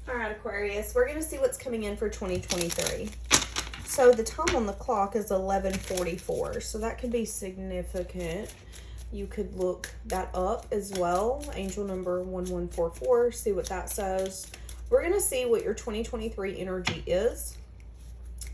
All right, Aquarius, we're going to see what's coming in for 2023. So the time on the clock is 11:44, so that could be significant. You could look that up as well. Angel number 1144, see what that says. We're going to see what your 2023 energy is.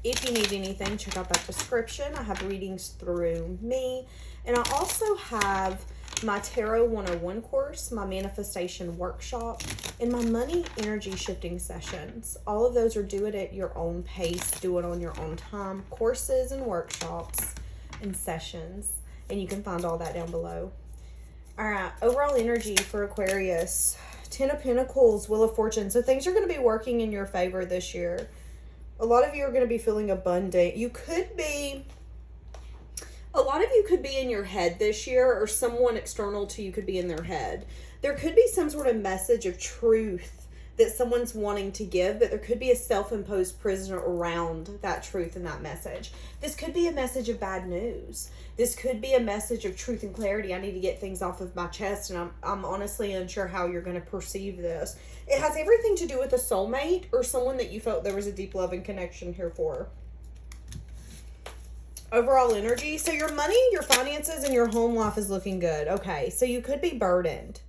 If you need anything, check out that description. I have readings through me, and I also have my Tarot 101 course, my manifestation workshop, and my money energy shifting sessions. All of those are do it at your own pace, do it on your own time, courses and workshops and sessions. And you can find all that down below. All right, overall energy for Aquarius. 10 of Pentacles, Wheel of Fortune. So things are going to be working in your favor this year. A lot of you are going to be feeling abundant. A lot of you could be in your head this year, or someone external to you could be in their head. There could be some sort of message of truth that someone's wanting to give, but there could be a self-imposed prison around that truth and that message. This could be a message of bad news. This could be a message of truth and clarity. I need to get things off of my chest, and I'm honestly unsure how you're going to perceive this. It has everything to do with a soulmate or someone that you felt there was a deep love and connection here for. Overall energy. So your money, your finances, and your home life is looking good. Okay, so you could be burdened.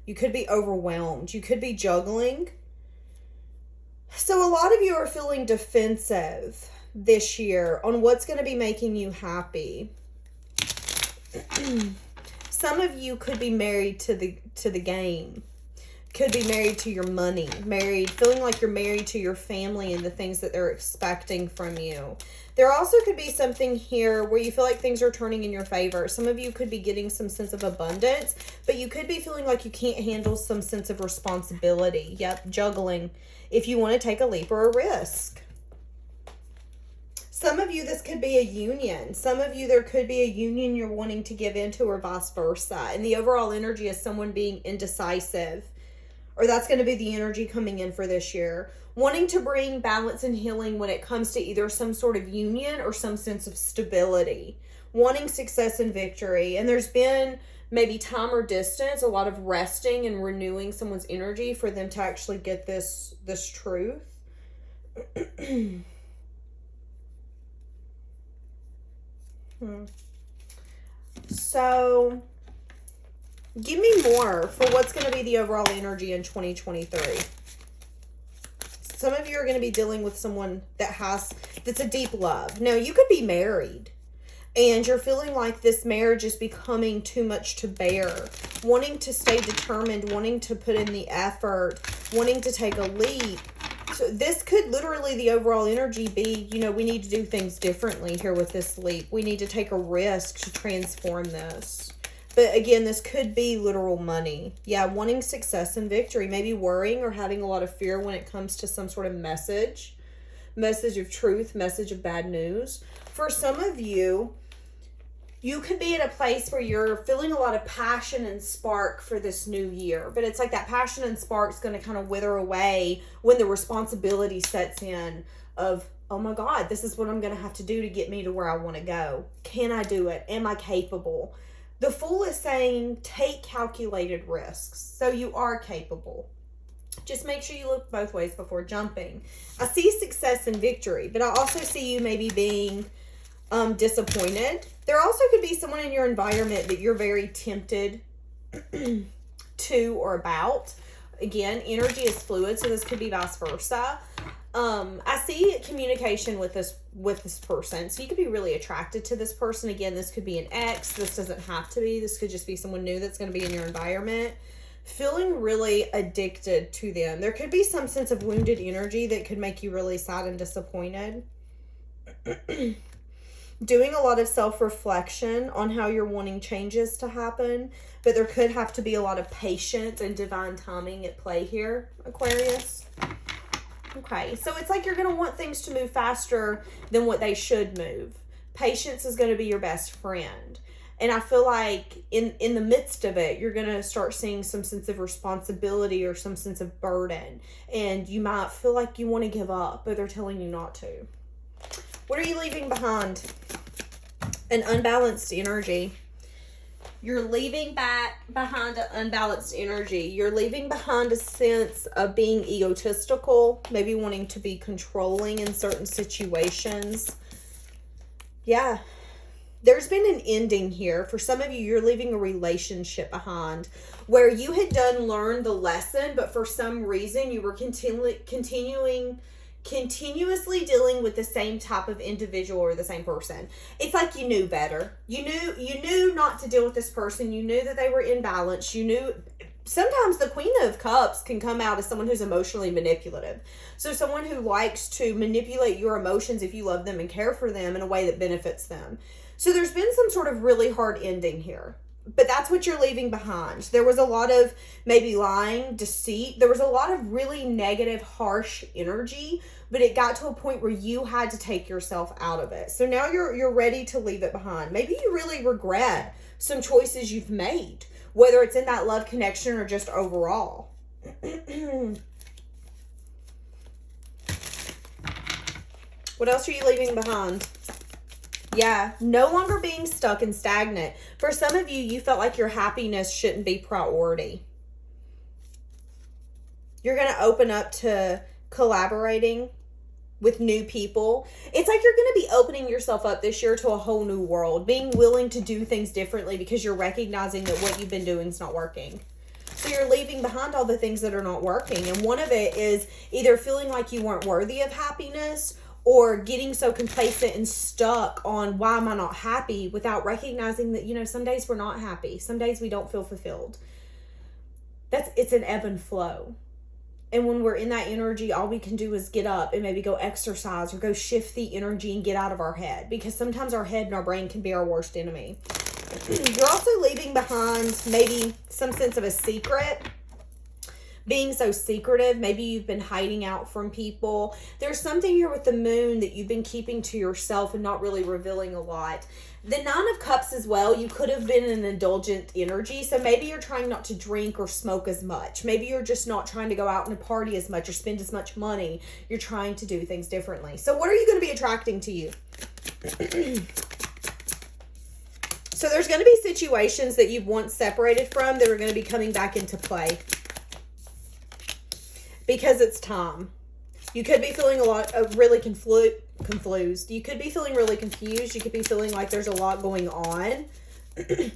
You could be overwhelmed. You could be juggling. So a lot of you are feeling defensive this year on what's going to be making you happy. Some of you could be married to the game. Could be married to your money. Feeling like you're married to your family and the things that they're expecting from you. There also could be something here where you feel like things are turning in your favor. Some of you could be getting some sense of abundance, but you could be feeling like you can't handle some sense of responsibility. Yep, juggling. If you want to take a leap or a risk. Some of you, this could be a union. Some of you, there could be a union you're wanting to give into, or vice versa. And the overall energy is someone being indecisive. Or that's going to be the energy coming in for this year. Wanting to bring balance and healing when it comes to either some sort of union or some sense of stability. Wanting success and victory. And there's been maybe time or distance, a lot of resting and renewing someone's energy for them to actually get this truth. So give me more for what's going to be the overall energy in 2023. Some of you are going to be dealing with someone that's a deep love. Now, you could be married and you're feeling like this marriage is becoming too much to bear. Wanting to stay determined, wanting to put in the effort, wanting to take a leap. So this could literally, the overall energy be, we need to do things differently here with this leap. We need to take a risk to transform this. But again, this could be literal money. Yeah, wanting success and victory. Maybe worrying or having a lot of fear when it comes to some sort of message of truth, message of bad news. For some of you, you could be in a place where you're feeling a lot of passion and spark for this new year. But it's like that passion and spark is going to kind of wither away when the responsibility sets in of, oh my God, this is what I'm going to have to do to get me to where I want to go. Can I do it? Am I capable? The Fool is saying take calculated risks. So you are capable. Just make sure you look both ways before jumping. I see success and victory, but I also see you maybe being disappointed. There also could be someone in your environment that you're very tempted to or about. Again, energy is fluid, so this could be vice versa. I see communication with this person. So you could be really attracted to this person. Again, this could be an ex. This doesn't have to be. This could just be someone new that's going to be in your environment. Feeling really addicted to them. There could be some sense of wounded energy that could make you really sad and disappointed. Doing a lot of self-reflection on how you're wanting changes to happen. But there could have to be a lot of patience and divine timing at play here, Aquarius. Okay, so it's like you're going to want things to move faster than what they should move. Patience is going to be your best friend. And I feel like in the midst of it, you're going to start seeing some sense of responsibility or some sense of burden. And you might feel like you want to give up, but they're telling you not to. What are you leaving behind? An unbalanced energy. You're leaving behind an unbalanced energy. You're leaving behind a sense of being egotistical, maybe wanting to be controlling in certain situations. Yeah. There's been an ending here. For some of you, you're leaving a relationship behind where you had learned the lesson, but for some reason you were continuously dealing with the same type of individual or the same person. It's like you knew better. You knew not to deal with this person. You knew that they were imbalanced. You knew sometimes the Queen of Cups can come out as someone who's emotionally manipulative. So someone who likes to manipulate your emotions if you love them and care for them in a way that benefits them. So there's been some sort of really hard ending here. But that's what you're leaving behind. There was a lot of maybe lying, deceit. There was a lot of really negative, harsh energy. But it got to a point where you had to take yourself out of it. So now you're ready to leave it behind. Maybe you really regret some choices you've made, whether it's in that love connection or just overall. What else are you leaving behind? Yeah, no longer being stuck and stagnant. For some of you, you felt like your happiness shouldn't be priority. You're going to open up to collaborating with new people. It's like you're going to be opening yourself up this year to a whole new world, being willing to do things differently because you're recognizing that what you've been doing is not working. So you're leaving behind all the things that are not working. And one of it is either feeling like you weren't worthy of happiness or getting so complacent and stuck on why am I not happy without recognizing that, you know, some days we're not happy. Some days we don't feel fulfilled. It's an ebb and flow. And when we're in that energy, all we can do is get up and maybe go exercise or go shift the energy and get out of our head. Because sometimes our head and our brain can be our worst enemy. You're also leaving behind maybe some sense of a secret. Being so secretive. Maybe you've been hiding out from people. There's something here with the moon that you've been keeping to yourself and not really revealing a lot. The Nine of Cups as well, you could have been in an indulgent energy. So maybe you're trying not to drink or smoke as much. Maybe you're just not trying to go out and party as much or spend as much money. You're trying to do things differently. So what are you going to be attracting to you? So there's going to be situations that you've once separated from that are going to be coming back into play. Because it's time. You could be feeling a lot of really confused. You could be feeling really confused. You could be feeling like there's a lot going on.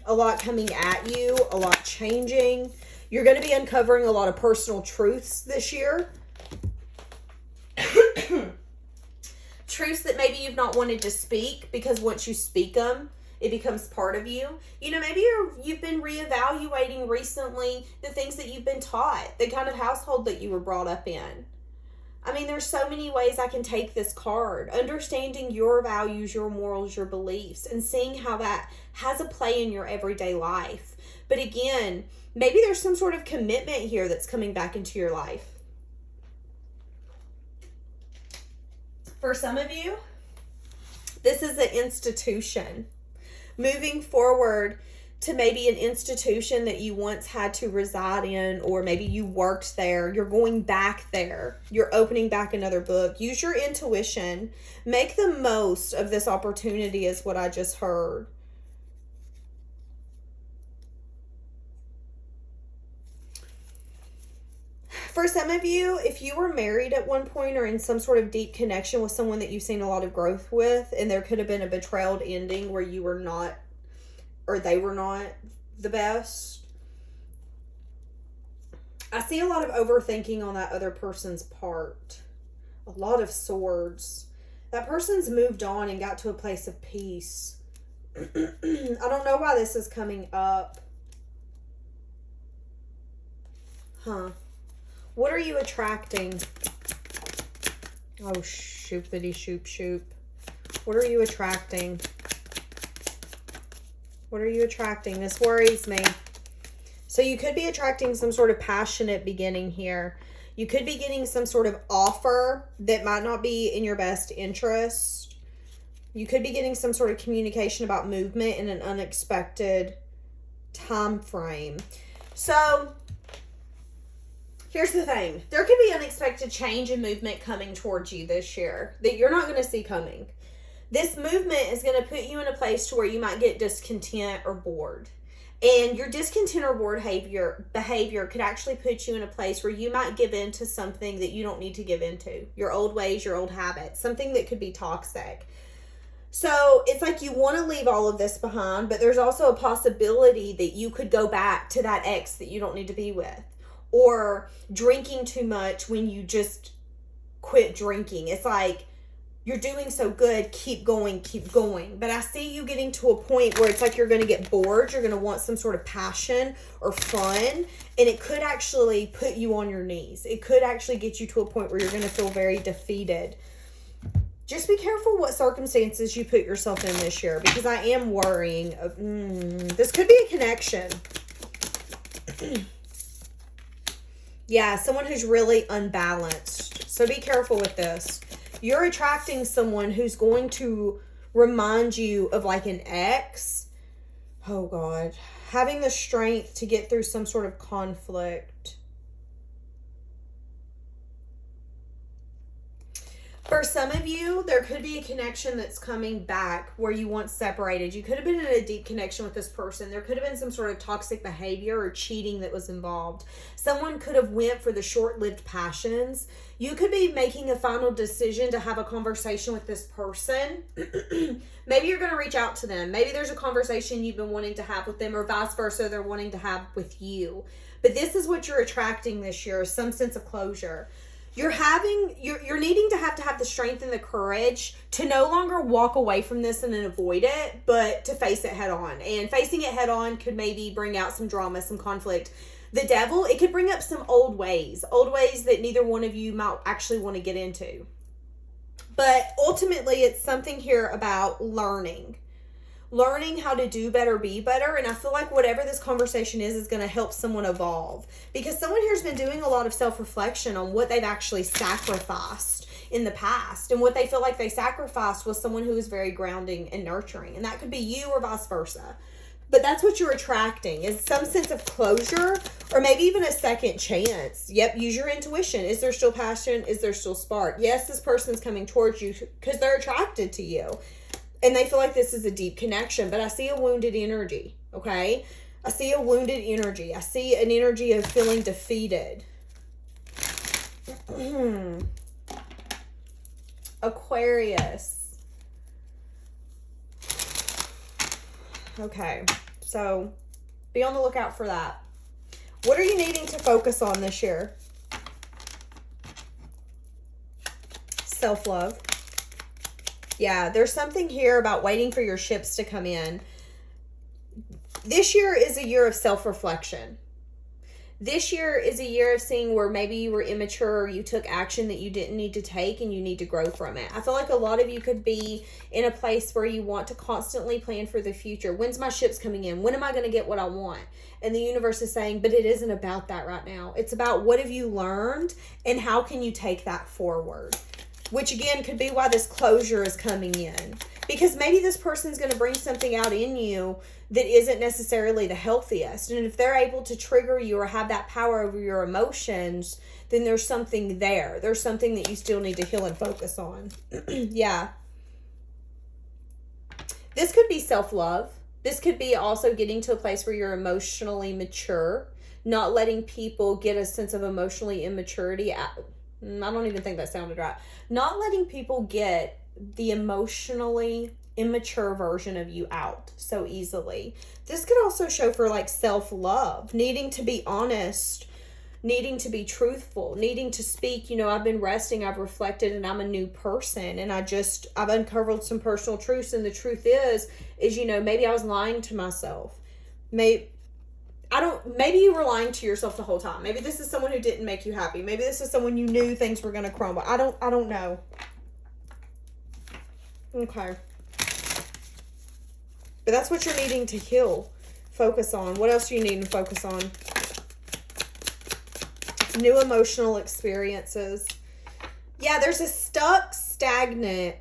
A lot coming at you. A lot changing. You're going to be uncovering a lot of personal truths this year. Truths that maybe you've not wanted to speak because once you speak them, it becomes part of you. You know, maybe you've been reevaluating recently the things that you've been taught, the kind of household that you were brought up in. I mean, there's so many ways I can take this card. Understanding your values, your morals, your beliefs, and seeing how that has a play in your everyday life. But again, maybe there's some sort of commitment here that's coming back into your life. For some of you, this is an institution. Moving forward to maybe an institution that you once had to reside in, or maybe you worked there. You're going back there. You're opening back another book. Use your intuition. Make the most of this opportunity is what I just heard. For some of you, if you were married at one point or in some sort of deep connection with someone that you've seen a lot of growth with, and there could have been a betrayal ending where you were not, or they were not the best. I see a lot of overthinking on that other person's part. A lot of swords. That person's moved on and got to a place of peace. I don't know why this is coming up. What are you attracting? Oh, shoopity shoop shoop. What are you attracting? What are you attracting? This worries me. So you could be attracting some sort of passionate beginning here. You could be getting some sort of offer that might not be in your best interest. You could be getting some sort of communication about movement in an unexpected time frame. So here's the thing. There could be unexpected change and movement coming towards you this year that you're not going to see coming. This movement is going to put you in a place to where you might get discontent or bored. And your discontent or bored behavior could actually put you in a place where you might give in to something that you don't need to give into. Your old ways, your old habits, something that could be toxic. So it's like you want to leave all of this behind, but there's also a possibility that you could go back to that ex that you don't need to be with. Or drinking too much when you just quit drinking. It's like, you're doing so good, keep going, keep going. But I see you getting to a point where it's like you're going to get bored. You're going to want some sort of passion or fun. And it could actually put you on your knees. It could actually get you to a point where you're going to feel very defeated. Just be careful what circumstances you put yourself in this year, because I am worrying of, this could be a connection. Yeah, someone who's really unbalanced. So be careful with this. You're attracting someone who's going to remind you of like an ex. Oh God. Having the strength to get through some sort of conflict. For some of you, there could be a connection that's coming back where you once separated. You could have been in a deep connection with this person. There could have been some sort of toxic behavior or cheating that was involved. Someone could have went for the short-lived passions. You could be making a final decision to have a conversation with this person. Maybe you're going to reach out to them. Maybe there's a conversation you've been wanting to have with them, or vice versa, they're wanting to have with you. But this is what you're attracting this year, some sense of closure. You're needing to have the strength and the courage to no longer walk away from this and then avoid it, but to face it head on. And facing it head on could maybe bring out some drama, some conflict. The devil, it could bring up some old ways that neither one of you might actually want to get into. But ultimately, it's something here about learning how to do better, be better. And I feel like whatever this conversation is going to help someone evolve, because someone here has been doing a lot of self-reflection on what they've actually sacrificed in the past, and what they feel like they sacrificed was someone who is very grounding and nurturing. And that could be you or vice versa. But that's what you're attracting, is some sense of closure, or maybe even a second chance. Yep, use your intuition. Is there still passion? Is there still spark? Yes, this person's coming towards you because they're attracted to you. And they feel like this is a deep connection. But I see a wounded energy, okay? I see a wounded energy. I see an energy of feeling defeated. Aquarius. Okay, so be on the lookout for that. What are you needing to focus on this year? Self-love. Yeah, there's something here about waiting for your ships to come in. This year is a year of self-reflection. This year is a year of seeing where maybe you were immature, or you took action that you didn't need to take, and you need to grow from it. I feel like a lot of you could be in a place where you want to constantly plan for the future. When's my ships coming in? When am I going to get what I want? And the universe is saying, but it isn't about that right now. It's about what have you learned and how can you take that forward? Which again could be why this closure is coming in. Because maybe this person's going to bring something out in you that isn't necessarily the healthiest. And if they're able to trigger you or have that power over your emotions, then there's something there. There's something that you still need to heal and focus on. Yeah. This could be self-love. This could be also getting to a place where you're emotionally mature. Not letting people get a sense of emotionally immaturity. I don't even think that sounded right. Not letting people get the emotionally immature version of you out so easily. This could also show for like self-love, needing to be honest, needing to be truthful, needing to speak, I've been resting, I've reflected, and I'm a new person, and I've uncovered some personal truths, and the truth is maybe I was lying to myself. Maybe you were lying to yourself the whole time. Maybe this is someone who didn't make you happy. Maybe this is someone you knew things were going to crumble. I don't know. Okay. But that's what you're needing to heal. Focus on. What else are you needing to focus on? New emotional experiences. Yeah, there's a stagnant.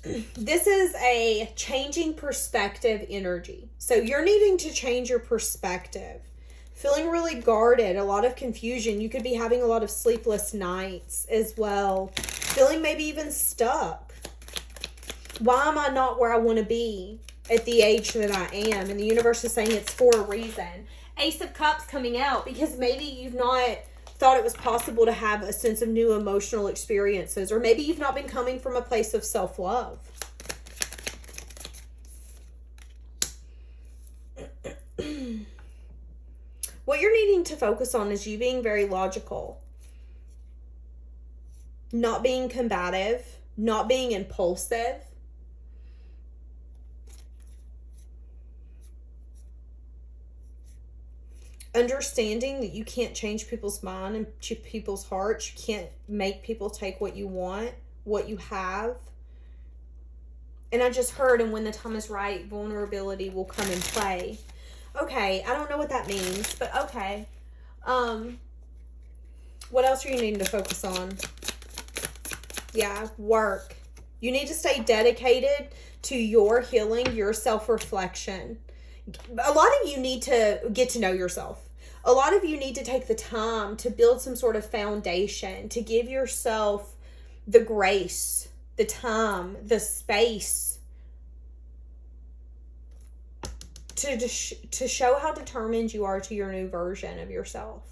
This is a changing perspective energy. So you're needing to change your perspective. Feeling really guarded, a lot of confusion. You could be having a lot of sleepless nights as well. Feeling maybe even stuck. Why am I not where I want to be? at the age that I am. And the universe is saying it's for a reason. Ace of Cups coming out because maybe you've not thought it was possible to have a sense of new emotional experiences, or maybe you've not been coming from a place of self-love. What you're needing to focus on is you being very logical, not being combative, not being impulsive. Understanding that you can't change people's mind and people's hearts. You can't make people take what you want, what you have. And I just heard, and when the time is right, vulnerability will come and play. Okay, I don't know what that means, but okay. What else are you needing to focus on? Yeah, work. You need to stay dedicated to your healing, your self-reflection. A lot of you need to get to know yourself. A lot of you need to take the time to build some sort of foundation, to give yourself the grace, the time, the space to show how determined you are to your new version of yourself,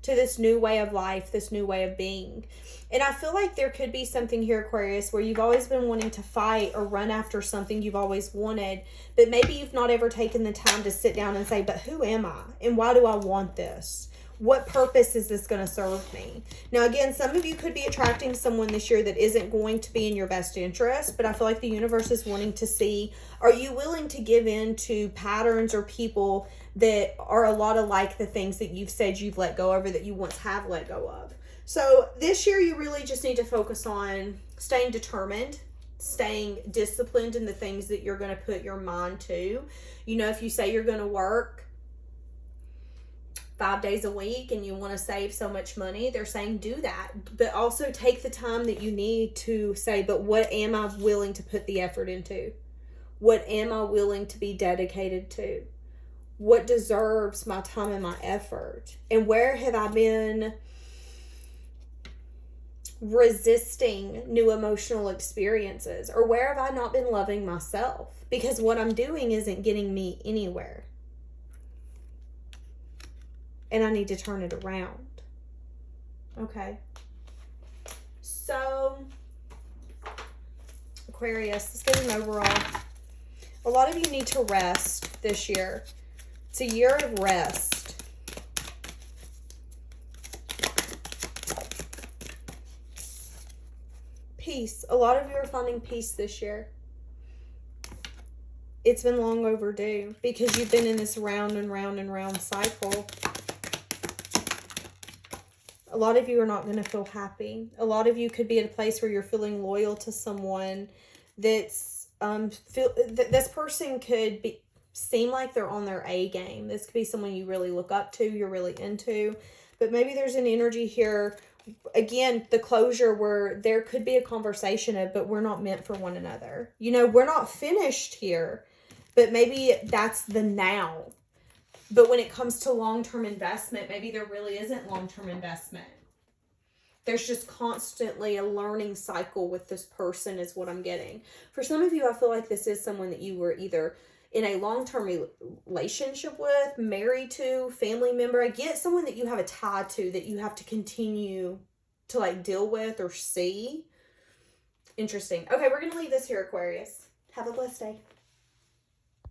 to this new way of life, this new way of being. And I feel like there could be something here, Aquarius, where you've always been wanting to fight or run after something you've always wanted, but maybe you've not ever taken the time to sit down and say, but who am I? And why do I want this? What purpose is this going to serve me? Now, again, some of you could be attracting someone this year that isn't going to be in your best interest, but I feel like the universe is wanting to see, are you willing to give in to patterns or people that are a lot alike the things that you've said you've let go of or that you once have let go of? So this year, you really just need to focus on staying determined, staying disciplined in the things that you're going to put your mind to. You know, if you say you're going to work 5 days a week and you want to save so much money, they're saying do that. But also take the time that you need to say, but what am I willing to put the effort into? What am I willing to be dedicated to? What deserves my time and my effort? And where have I been resisting new emotional experiences? Or where have I not been loving myself? Because what I'm doing isn't getting me anywhere. And I need to turn it around. Okay. So, Aquarius, let's get an overall. A lot of you need to rest this year. It's a year of rest. Peace. A lot of you are finding peace this year. It's been long overdue because you've been in this round and round and round cycle. A lot of you are not going to feel happy. A lot of you could be at a place where you're feeling loyal to someone that's, this person could seem like they're on their A game. This could be someone you really look up to, you're really into, but maybe there's an energy here, again, the closure where there could be a conversation of, but we're not meant for one another. You know, we're not finished here, but maybe that's the now. But when it comes to long-term investment, maybe there really isn't long-term investment. There's just constantly a learning cycle with this person is what I'm getting. For some of you, I feel like this is someone that you were either in a long-term relationship with, married to, family member. I get someone that you have a tie to that you have to continue to like deal with or see. Interesting. Okay, we're going to leave this here, Aquarius. Have a blessed day.